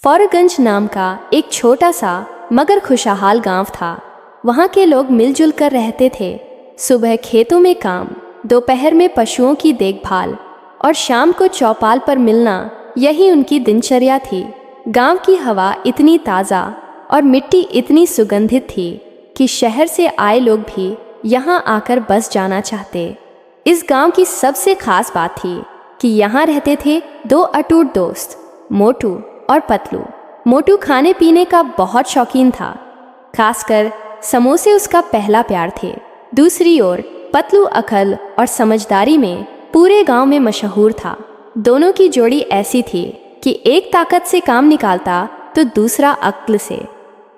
फौरगंज नाम का एक छोटा सा मगर खुशहाल गांव था। वहाँ के लोग मिलजुल कर रहते थे। सुबह खेतों में काम, दोपहर में पशुओं की देखभाल और शाम को चौपाल पर मिलना, यही उनकी दिनचर्या थी। गांव की हवा इतनी ताज़ा और मिट्टी इतनी सुगंधित थी कि शहर से आए लोग भी यहाँ आकर बस जाना चाहते। इस गांव की सबसे खास बात थी कि यहाँ रहते थे दो अटूट दोस्त, मोटू और पतलू। मोटू खाने पीने का बहुत शौकीन था, खासकर समोसे उसका पहला प्यार थे। दूसरी ओर पतलू अकल और समझदारी में पूरे गांव में मशहूर था। दोनों की जोड़ी ऐसी थी कि एक ताकत से काम निकालता तो दूसरा अक्ल से।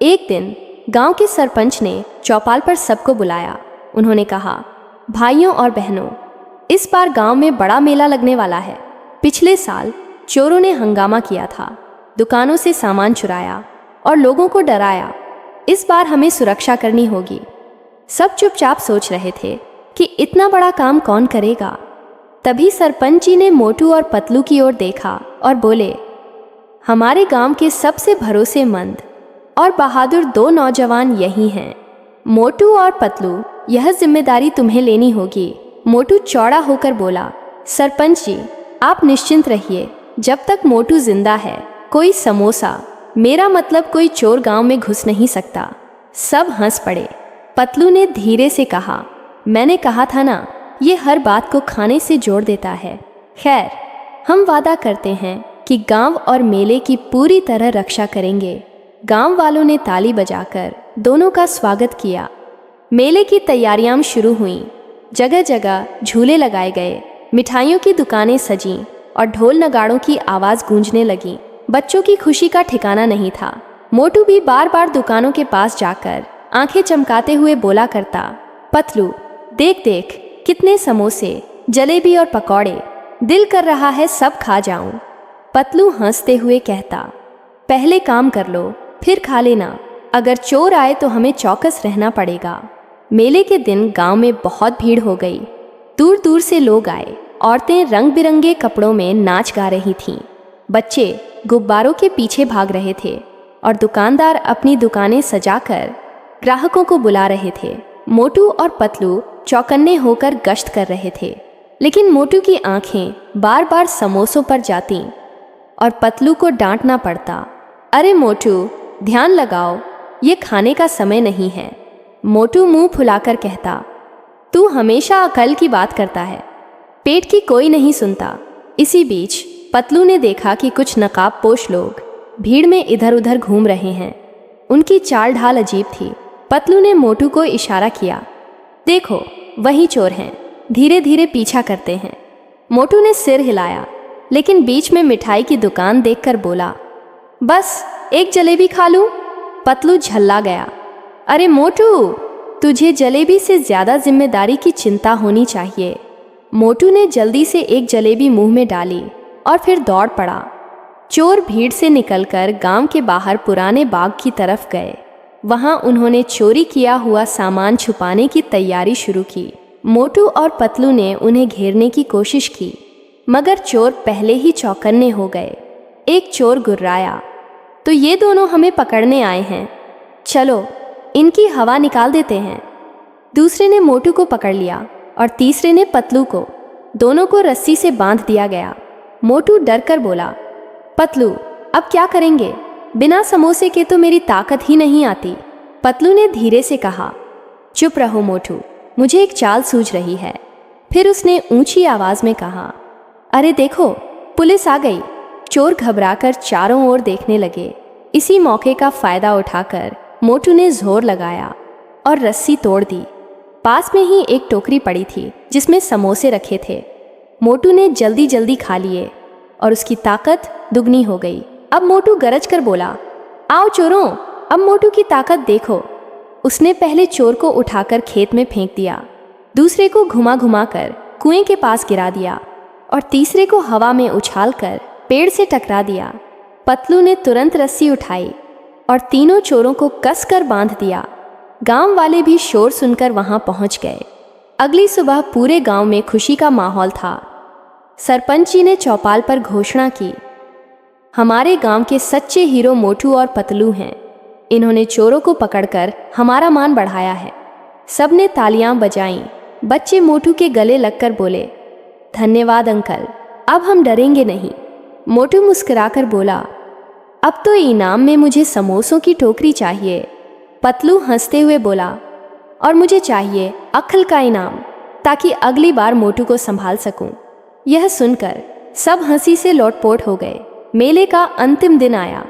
एक दिन गांव के सरपंच ने चौपाल पर सबको बुलाया। उन्होंने कहा, भाइयों और बहनों, इस बार गांव में बड़ा मेला लगने वाला है। पिछले साल चोरों ने हंगामा किया था, दुकानों से सामान चुराया और लोगों को डराया। इस बार हमें सुरक्षा करनी होगी। सब चुपचाप सोच रहे थे कि इतना बड़ा काम कौन करेगा। तभी सरपंच जी ने मोटू और पतलू की ओर देखा और बोले, हमारे गांव के सबसे भरोसेमंद और बहादुर दो नौजवान यही हैं। मोटू और पतलू, यह जिम्मेदारी तुम्हें लेनी होगी। मोटू चौड़ा होकर बोला, सरपंच जी, आप निश्चिंत रहिए। जब तक मोटू जिंदा है, कोई समोसा, मेरा मतलब कोई चोर गांव में घुस नहीं सकता। सब हंस पड़े। पतलू ने धीरे से कहा, मैंने कहा था ना, ये हर बात को खाने से जोड़ देता है। खैर, हम वादा करते हैं कि गांव और मेले की पूरी तरह रक्षा करेंगे। गांव वालों ने ताली बजाकर दोनों का स्वागत किया। मेले की तैयारियां शुरू हुईं। जगह जगह झूले लगाए गए, मिठाइयों की दुकानें सजीं और ढोल नगाड़ों की आवाज़ गूंजने लगी। बच्चों की खुशी का ठिकाना नहीं था। मोटू भी बार बार दुकानों के पास जाकर आंखें चमकाते हुए बोला करता, पतलू, देख देख, कितने समोसे, जलेबी और पकौड़े, दिल कर रहा है सब खा जाऊं। पतलू हंसते हुए कहता, पहले काम कर लो, फिर खा लेना। अगर चोर आए तो हमें चौकस रहना पड़ेगा। मेले के दिन गांव में बहुत भीड़ हो गई। दूर दूर से लोग आए। औरतें रंग बिरंगे कपड़ों में नाच गा रही थीं। बच्चे गुब्बारों के पीछे भाग रहे थे और दुकानदार अपनी दुकानें सजाकर ग्राहकों को बुला रहे थे। मोटू और पतलू चौकन्ने होकर गश्त कर रहे थे, लेकिन मोटू की आंखें बार बार समोसों पर जातीं और पतलू को डांटना पड़ता। अरे मोटू, ध्यान लगाओ, ये खाने का समय नहीं है। मोटू मुंह फुलाकर कहता, तू हमेशा अकल की बात करता है, पेट की कोई नहीं सुनता। इसी बीच पतलू ने देखा कि कुछ नकाबपोश लोग भीड़ में इधर उधर घूम रहे हैं। उनकी चाल ढाल अजीब थी। पतलू ने मोटू को इशारा किया, देखो, वही चोर हैं, धीरे धीरे पीछा करते हैं। मोटू ने सिर हिलाया, लेकिन बीच में मिठाई की दुकान देखकर बोला, बस एक जलेबी खा लूं। पतलू झल्ला गया। अरे मोटू, तुझे जलेबी से ज़्यादा जिम्मेदारी की चिंता होनी चाहिए। मोटू ने जल्दी से एक जलेबी मुंह में डाली और फिर दौड़ पड़ा। चोर भीड़ से निकलकर गांव के बाहर पुराने बाग की तरफ गए। वहां उन्होंने चोरी किया हुआ सामान छुपाने की तैयारी शुरू की। मोटू और पतलू ने उन्हें घेरने की कोशिश की, मगर चोर पहले ही चौकन्ने हो गए। एक चोर गुर्राया, तो ये दोनों हमें पकड़ने आए हैं, चलो इनकी हवा निकाल देते हैं। दूसरे ने मोटू को पकड़ लिया और तीसरे ने पतलू को। दोनों को रस्सी से बांध दिया गया। मोटू डर कर बोला, पतलू, अब क्या करेंगे? बिना समोसे के तो मेरी ताकत ही नहीं आती। पतलू ने धीरे से कहा, चुप रहो मोटू, मुझे एक चाल सूझ रही है। फिर उसने ऊंची आवाज़ में कहा, अरे देखो, पुलिस आ गई। चोर घबराकर चारों ओर देखने लगे। इसी मौके का फ़ायदा उठाकर मोटू ने जोर लगाया और रस्सी तोड़ दी। पास में ही एक टोकरी पड़ी थी जिसमें समोसे रखे थे। मोटू ने जल्दी जल्दी खा लिए और उसकी ताकत दुगनी हो गई। अब मोटू गरज कर बोला, आओ चोरों, अब मोटू की ताकत देखो। उसने पहले चोर को उठाकर खेत में फेंक दिया, दूसरे को घुमा घुमा कर कुएं के पास गिरा दिया और तीसरे को हवा में उछालकर पेड़ से टकरा दिया। पतलू ने तुरंत रस्सी उठाई और तीनों चोरों को कसकर बांध दिया। गांव वाले भी शोर सुनकर वहां पहुंच गए। अगली सुबह पूरे गांव में खुशी का माहौल था। सरपंच जी ने चौपाल पर घोषणा की, हमारे गांव के सच्चे हीरो मोटू और पतलू हैं। इन्होंने चोरों को पकड़कर हमारा मान बढ़ाया है। सबने तालियां बजाईं। बच्चे मोटू के गले लगकर बोले, धन्यवाद अंकल, अब हम डरेंगे नहीं। मोटू मुस्कुराकर बोला, अब तो इनाम में मुझे समोसों की टोकरी चाहिए। पतलू हंसते हुए बोला, और मुझे चाहिए अक्ल का इनाम, ताकि अगली बार मोटू को संभाल सकूं। यह सुनकर सब हंसी से लोटपोट हो गए। मेले का अंतिम दिन आया।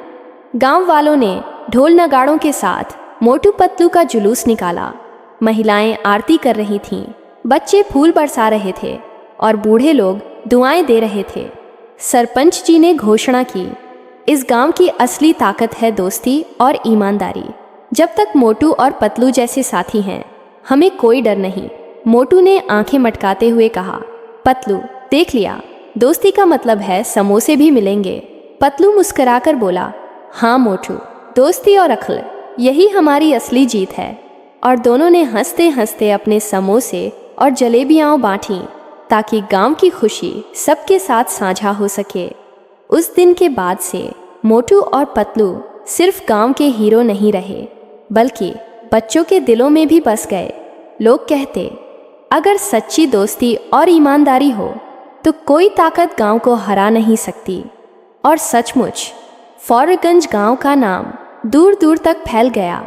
गांव वालों ने ढोल नगाड़ों के साथ मोटू पतलू का जुलूस निकाला। महिलाएं आरती कर रही थीं, बच्चे फूल बरसा रहे थे और बूढ़े लोग दुआएं दे रहे थे। सरपंच जी ने घोषणा की, इस गांव की असली ताकत है दोस्ती और ईमानदारी। जब तक मोटू और पतलू जैसे साथी हैं, हमें कोई डर नहीं। मोटू ने आंखें मटकाते हुए कहा, पतलू देख लिया, दोस्ती का मतलब है समोसे भी मिलेंगे। पतलू मुस्कुराकर बोला, हाँ मोटू, दोस्ती और अक्ल, यही हमारी असली जीत है। और दोनों ने हंसते हंसते अपने समोसे और जलेबियाँ बांटी, ताकि गांव की खुशी सबके साथ साझा हो सके। उस दिन के बाद से मोटू और पतलू सिर्फ गांव के हीरो नहीं रहे, बल्कि बच्चों के दिलों में भी बस गए। लोग कहते, अगर सच्ची दोस्ती और ईमानदारी हो तो कोई ताकत गांव को हरा नहीं सकती। और सचमुच फौरगंज गांव का नाम दूर दूर तक फैल गया।